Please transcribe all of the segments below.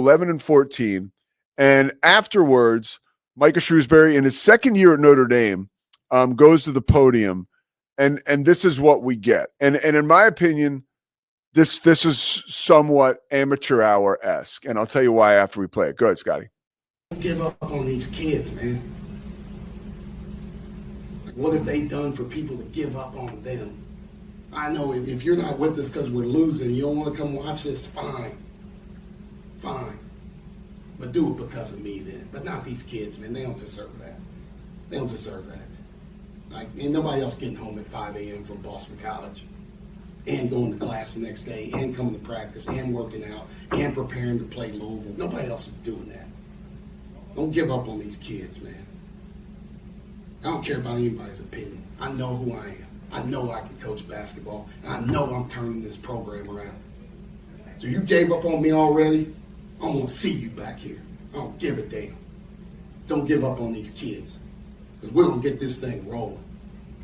11-14. And afterwards, Micah Shrewsberry, in his second year at Notre Dame, goes to the podium, and this is what we get. And in my opinion, this is somewhat amateur hour-esque, and I'll tell you why after we play it. Go ahead, Scotty. Don't give up on these kids, man. What have they done for people to give up on them? I know if you're not with us because we're losing, you don't want to come watch this, fine. But do it because of me then. But not these kids, man. They don't deserve that. They don't deserve that. Like, ain't nobody else getting home at 5 a.m. from Boston College and going to class the next day and coming to practice and working out and preparing to play Louisville. Nobody else is doing that. Don't give up on these kids, man. I don't care about anybody's opinion. I know who I am. I know I can coach basketball, and I know I'm turning this program around. So you gave up on me already? I'm going to see you back here. I don't give a damn. Don't give up on these kids, because we're going to get this thing rolling.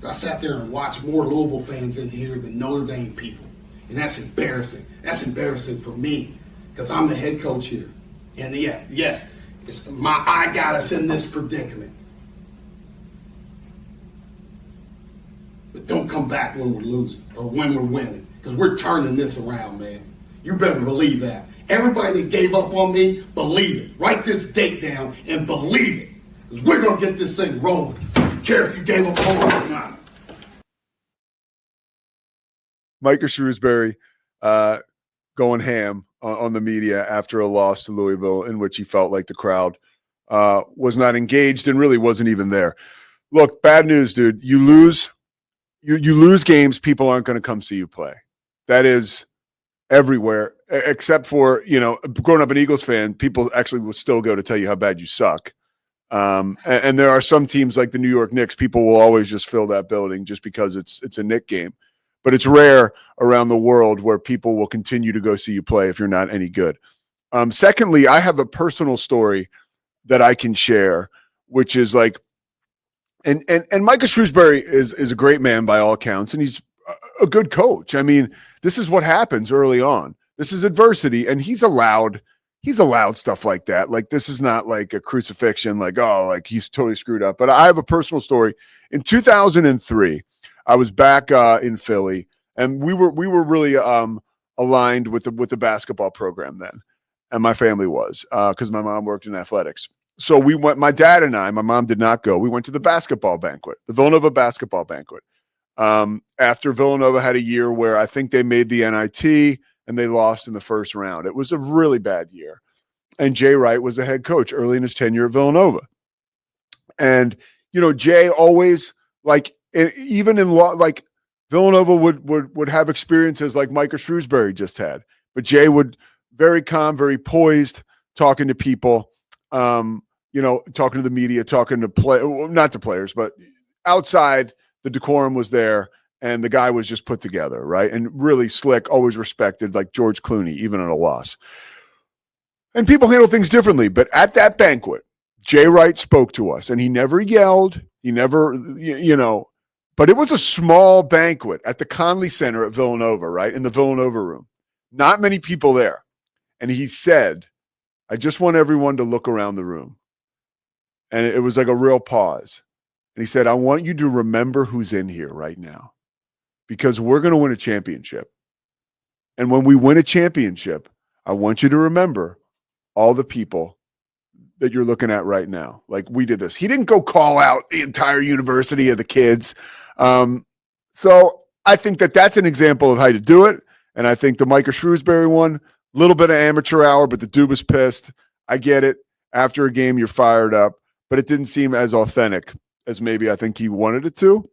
I sat there and watched more Louisville fans in here than Notre Dame people, and that's embarrassing. That's embarrassing for me, because I'm the head coach here. And yes, I got us in this predicament. But don't come back when we're losing or when we're winning, because we're turning this around, man. You better believe that. Everybody that gave up on me, believe it. Write this date down and believe it, because we're going to get this thing rolling. I don't care if you gave up on me or not. Micah Shrewsberry going ham on the media after a loss to Louisville, in which he felt like the crowd was not engaged and really wasn't even there. Look, bad news, dude. You lose games, people aren't going to come see you play. That is everywhere, except for, growing up an Eagles fan, people actually will still go to tell you how bad you suck. And there are some teams like the New York Knicks, people will always just fill that building just because it's a Knick game. But it's rare around the world where people will continue to go see you play if you're not any good. Secondly, I have a personal story that I can share, which is like, and Micah Shrewsberry is a great man by all accounts, and he's a good coach. I mean, this is what happens early on. This is adversity, and he's allowed stuff like that. Like, this is not like a crucifixion, like, oh, like he's totally screwed up. But I have a personal story. In 2003, I was back in Philly, and we were really aligned with the basketball program then, and my family was, because my mom worked in athletics. So we went, my dad and I, my mom did not go. We went to the basketball banquet, the Villanova basketball banquet. After Villanova had a year where I think they made the NIT and they lost in the first round. It was a really bad year. And Jay Wright was the head coach early in his tenure at Villanova. And, Jay always, like, even in like Villanova would have experiences like Micah Shrewsberry just had, but Jay would very calm, very poised, talking to people, talking to the media, talking to not to players, but outside. The decorum was there, and the guy was just put together, right? And really slick, always respected, like George Clooney, even at a loss. And people handle things differently, but at that banquet, Jay Wright spoke to us, and he never yelled. He never, but it was a small banquet at the Conley Center at Villanova, right? In the Villanova room. Not many people there. And he said, I just want everyone to look around the room. And it was like a real pause. And he said, I want you to remember who's in here right now, because we're going to win a championship. And when we win a championship, I want you to remember all the people that you're looking at right now. Like, we did this. He didn't go call out the entire university of the kids. So I think that's an example of how to do it. And I think the Micah Shrewsberry one, a little bit of amateur hour, but the dude was pissed. I get it. After a game, you're fired up, but it didn't seem as authentic as maybe I think he wanted it to.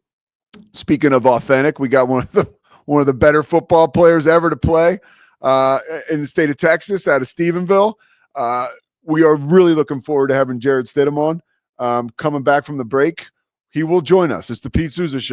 Speaking of authentic, we got one of the better football players ever to play in the state of Texas, out of Stephenville. We are really looking forward to having Jared Stidham on. Coming back from the break, he will join us. It's the Pete Souza Show.